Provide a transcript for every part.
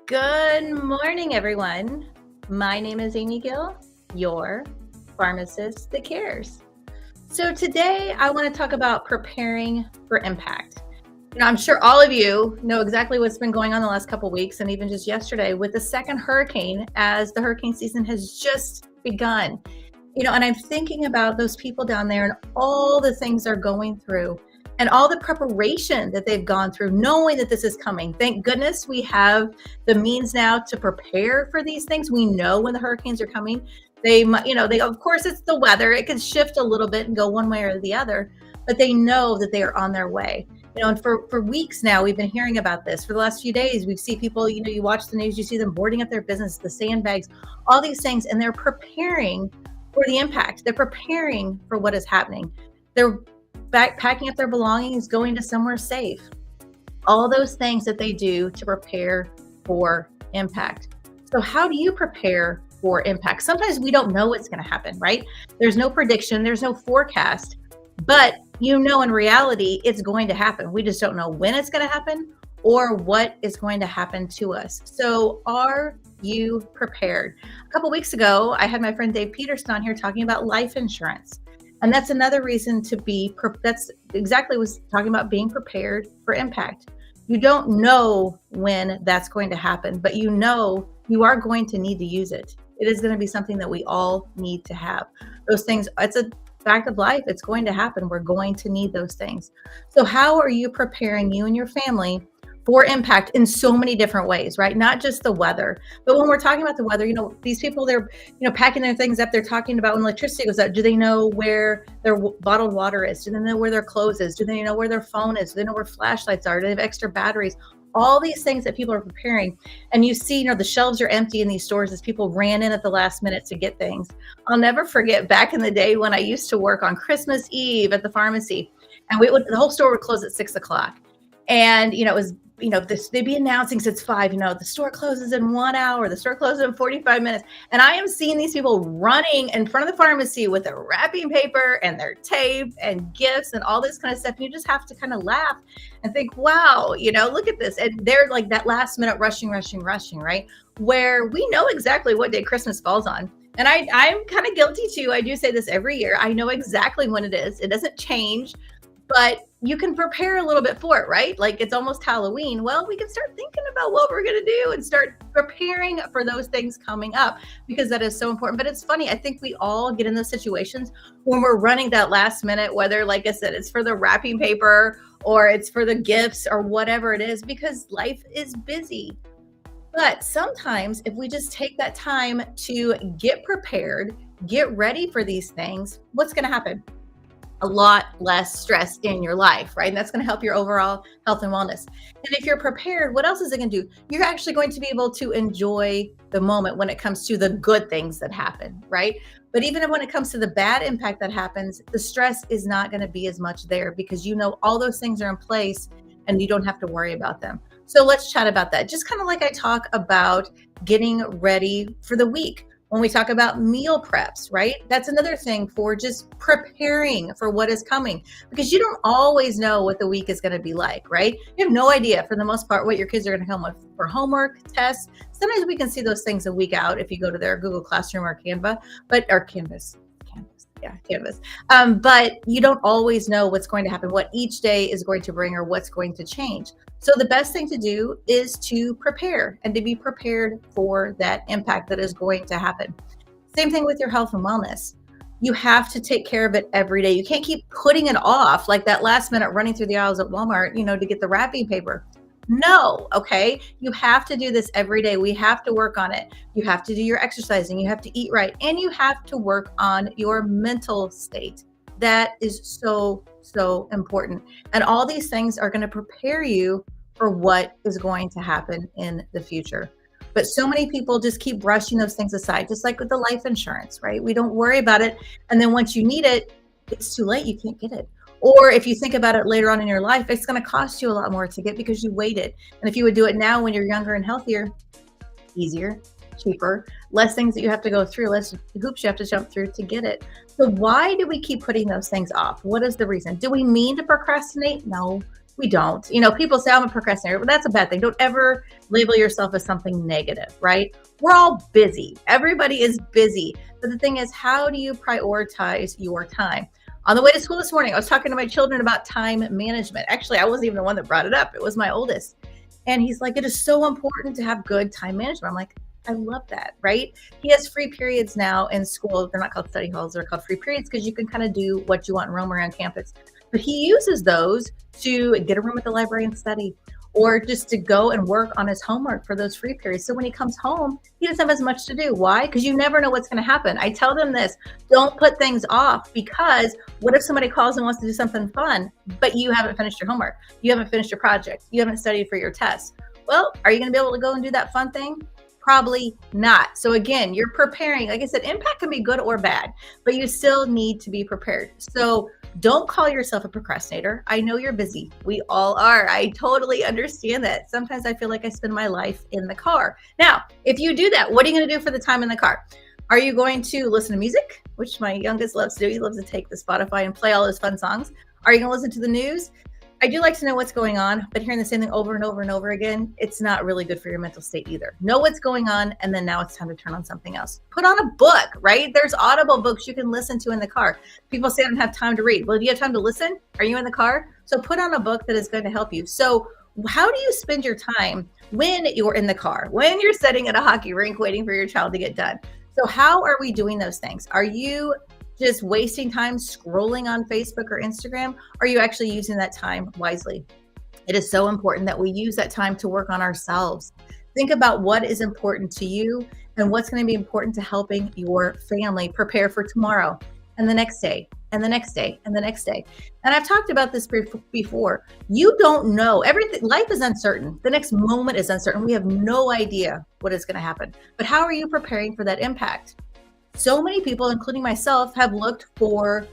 Good morning, everyone. My name is Amy Gill, your pharmacist that cares. So today I want to talk about preparing for impact. I'm sure all of you know exactly what's been going on the last couple of weeks and even just yesterday with the second hurricane as the hurricane season has just begun. And I'm thinking about those people down there and all the things they're going through and all the preparation that they've gone through, knowing that this is coming. Thank goodness we have the means now to prepare for these things. We know when the hurricanes are coming. They, of course, it's the weather. It can shift a little bit and go one way or the other, but they know that they are on their way. And for weeks now, we've been hearing about this. For the last few days, we've seen people, you watch the news, you see them boarding up their business, the sandbags, all these things, and they're preparing for the impact. They're preparing for what is happening. They're packing up their belongings, going to somewhere safe. All those things that they do to prepare for impact. So how do you prepare for impact? Sometimes we don't know what's going to happen, right? There's no prediction, there's no forecast, but in reality, it's going to happen. We just don't know when it's going to happen or what is going to happen to us. So are you prepared? A couple weeks ago, I had my friend Dave Peterson on here talking about life insurance. And that's another reason to that's exactly was talking about being prepared for impact. You don't know when that's going to happen, but you are going to need to use it. It is going to be something that we all need to have. Those things, it's a fact of life. It's going to happen. We're going to need those things. So how are you preparing you and your family for impact in so many different ways, right? Not just the weather, but when we're talking about the weather, these people, they're, packing their things up. They're talking about when electricity goes out. Do they know where their bottled water is? Do they know where their clothes is? Do they know where their phone is? Do they know where flashlights are? Do they have extra batteries? All these things that people are preparing. And you see, the shelves are empty in these stores as people ran in at the last minute to get things. I'll never forget back in the day when I used to work on Christmas Eve at the pharmacy, and the whole store would close at 6:00. And, it was, they'd be announcing since 5, the store closes in 1 hour, the store closes in 45 minutes. And I am seeing these people running in front of the pharmacy with their wrapping paper and their tape and gifts and all this kind of stuff. And you just have to kind of laugh and think, wow, look at this. And they're like that last minute rushing, right? Where we know exactly what day Christmas falls on. And I'm kind of guilty too. I do say this every year. I know exactly when it is. It doesn't change. But you can prepare a little bit for it, right? Like it's almost Halloween. Well, we can start thinking about what we're going to do and start preparing for those things coming up because that is so important. But it's funny. I think we all get in those situations when we're running that last minute, whether, like I said, it's for the wrapping paper or it's for the gifts or whatever it is, because life is busy. But sometimes if we just take that time to get prepared, get ready for these things, what's going to happen? A lot less stress in your life, right? And that's going to help your overall health and wellness. And if you're prepared, what else is it going to do? You're actually going to be able to enjoy the moment when it comes to the good things that happen, right? But even when it comes to the bad impact that happens, the stress is not going to be as much there because all those things are in place and you don't have to worry about them. So let's chat about that. Just kind of like I talk about getting ready for the week. When we talk about meal preps, right? That's another thing for just preparing for what is coming because you don't always know what the week is going to be like, right? You have no idea for the most part what your kids are going to come with for homework, tests. Sometimes we can see those things a week out if you go to their Google Classroom or Canvas. But you don't always know what's going to happen, what each day is going to bring or what's going to change. So the best thing to do is to prepare and to be prepared for that impact that is going to happen. Same thing with your health and wellness. You have to take care of it every day. You can't keep putting it off like that last minute running through the aisles at Walmart, to get the wrapping paper. No, okay? You have to do this every day. We have to work on it. You have to do your exercising. You have to eat right. And you have to work on your mental state. That is so, so important. And all these things are going to prepare you for what is going to happen in the future. But so many people just keep brushing those things aside, just like with the life insurance, right? We don't worry about it. And then once you need it, it's too late. You can't get it. Or if you think about it later on in your life, it's going to cost you a lot more to get because you waited. And if you would do it now when you're younger and healthier, easier, cheaper, less things that you have to go through, less hoops you have to jump through to get it. So why do we keep putting those things off? What is the reason? Do we mean to procrastinate? No. We don't. People say I'm a procrastinator, but that's a bad thing. Don't ever label yourself as something negative, right? We're all busy. Everybody is busy. But the thing is, how do you prioritize your time? On the way to school this morning, I was talking to my children about time management. Actually, I wasn't even the one that brought it up. It was my oldest. And he's like, it is so important to have good time management. I'm like, I love that, right? He has free periods now in school. They're not called study halls, they're called free periods because you can kind of do what you want and roam around campus. But he uses those to get a room at the library and study, or just to go and work on his homework for those free periods. So when he comes home, he doesn't have as much to do. Why? Because you never know what's going to happen. I tell them this, don't put things off, because what if somebody calls and wants to do something fun, but you haven't finished your homework? You haven't finished your project. You haven't studied for your test. Well, are you going to be able to go and do that fun thing? Probably not. So again, you're preparing. Like I said, impact can be good or bad, but you still need to be prepared. So don't call yourself a procrastinator. I know you're busy. We all are. I totally understand that. Sometimes I feel like I spend my life in the car. Now, if you do that, what are you going to do for the time in the car? Are you going to listen to music, which my youngest loves to do? He loves to take the Spotify and play all those fun songs. Are you going to listen to the news? I do like to know what's going on, but hearing the same thing over and over and over again, it's not really good for your mental state either. Know what's going on, and then now it's time to turn on something else. Put on a book, right? There's Audible books you can listen to in the car. People say I don't have time to read. Well, do you have time to listen? Are you in the car? So put on a book that is going to help you. So how do you spend your time when you're in the car, when you're sitting at a hockey rink waiting for your child to get done? So how are we doing those things? Are you just wasting time scrolling on Facebook or Instagram? Are you actually using that time wisely? It is so important that we use that time to work on ourselves. Think about what is important to you and what's going to be important to helping your family prepare for tomorrow and the next day and the next day and the next day. And I've talked about this before. You don't know everything. Life is uncertain. The next moment is uncertain. We have no idea what is going to happen. But how are you preparing for that impact? So many people, including myself, have looked for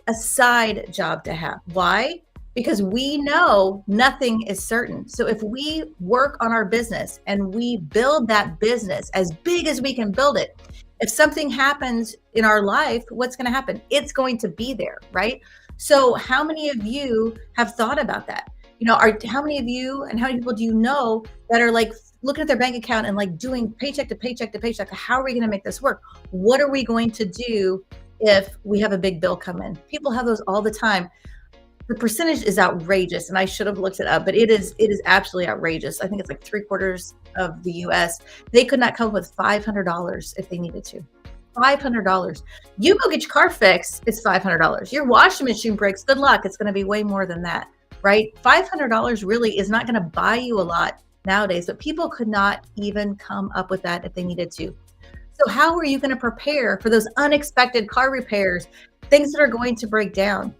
a side job to have. Why? Because we know nothing is certain. So if we work on our business and we build that business as big as we can build it, if something happens in our life, what's going to happen? It's going to be there, right? So how many of you have thought about that? How many of you and how many people do you know that are like looking at their bank account and like doing paycheck to paycheck to paycheck? How are we going to make this work? What are we going to do if we have a big bill come in? People have those all the time. The percentage is outrageous, and I should have looked it up, but it is absolutely outrageous. I think it's like 3/4 of the US. They could not come up with $500 if they needed to. $500. You go get your car fixed, it's $500. Your washing machine breaks, good luck. It's going to be way more than that, right? $500 really is not going to buy you a lot nowadays, but people could not even come up with that if they needed to. So how are you going to prepare for those unexpected car repairs, things that are going to break down?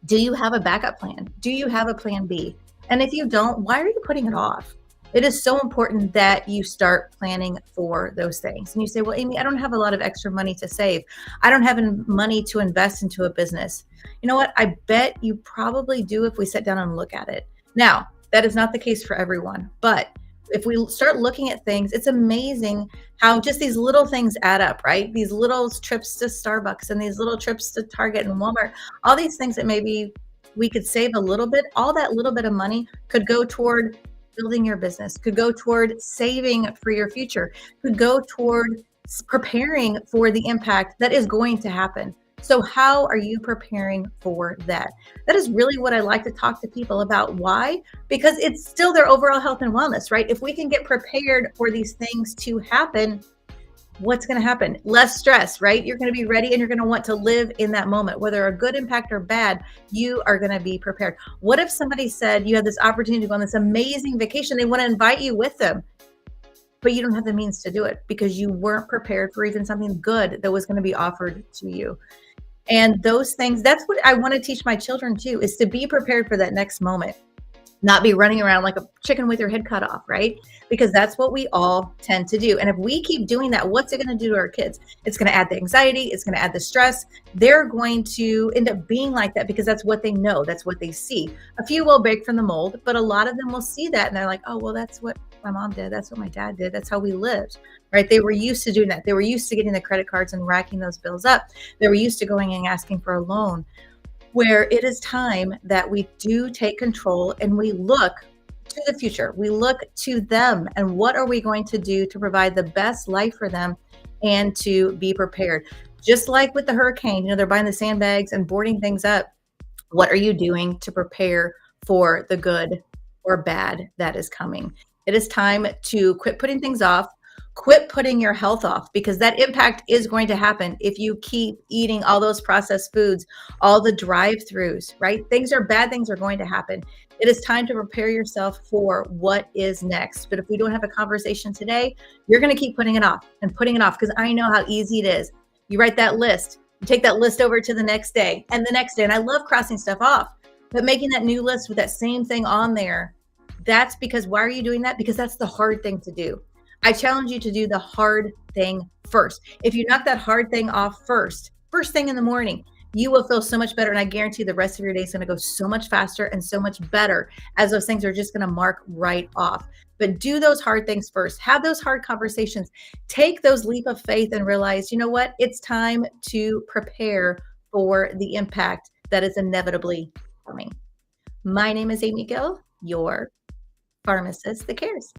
Do you have a backup plan? Do you have a plan B? And if you don't, why are you putting it off? It is so important that you start planning for those things. And you say, well, Amy, I don't have a lot of extra money to save. I don't have any money to invest into a business. You know what? I bet you probably do if we sit down and look at it. Now, that is not the case for everyone, but if we start looking at things, it's amazing how just these little things add up, right? These little trips to Starbucks and these little trips to Target and Walmart, all these things that maybe we could save a little bit, all that little bit of money could go toward building your business, could go toward saving for your future, could go toward preparing for the impact that is going to happen. So how are you preparing for that? That is really what I like to talk to people about. Why? Because it's still their overall health and wellness, right? If we can get prepared for these things to happen, what's going to happen? Less stress, right? You're going to be ready and you're going to want to live in that moment, whether a good impact or bad, you are going to be prepared. What if somebody said you have this opportunity to go on this amazing vacation? They want to invite you with them, but you don't have the means to do it because you weren't prepared for even something good that was going to be offered to you. And those things, that's what I want to teach my children too, is to be prepared for that next moment, not be running around like a chicken with your head cut off, right? Because that's what we all tend to do. And if we keep doing that, what's it going to do to our kids? It's going to add the anxiety. It's going to add the stress. They're going to end up being like that because that's what they know. That's what they see. A few will break from the mold, but a lot of them will see that and they're like, oh, well, that's what my mom did. That's what my dad did. That's how we lived, right? They were used to doing that. They were used to getting the credit cards and racking those bills up. They were used to going and asking for a loan. where it is time that we do take control and we look to the future. We look to them and what are we going to do to provide the best life for them and to be prepared. Just like with the hurricane, they're buying the sandbags and boarding things up. What are you doing to prepare for the good or bad that is coming? It is time to quit putting things off, quit putting your health off, because that impact is going to happen if you keep eating all those processed foods, all the drive-throughs, right? Bad things are going to happen. It is time to prepare yourself for what is next. But if we don't have a conversation today, you're going to keep putting it off and putting it off, because I know how easy it is. You write that list, you take that list over to the next day and the next day. And I love crossing stuff off, but making that new list with that same thing on there, that's because why are you doing that? Because that's the hard thing to do. I challenge you to do the hard thing first. If you knock that hard thing off first thing in the morning, you will feel so much better. And I guarantee the rest of your day is going to go so much faster and so much better, as those things are just going to mark right off. But do those hard things first. Have those hard conversations. Take those leap of faith and realize, you know what? It's time to prepare for the impact that is inevitably coming. My name is Amy Gill, your pharmacist that cares.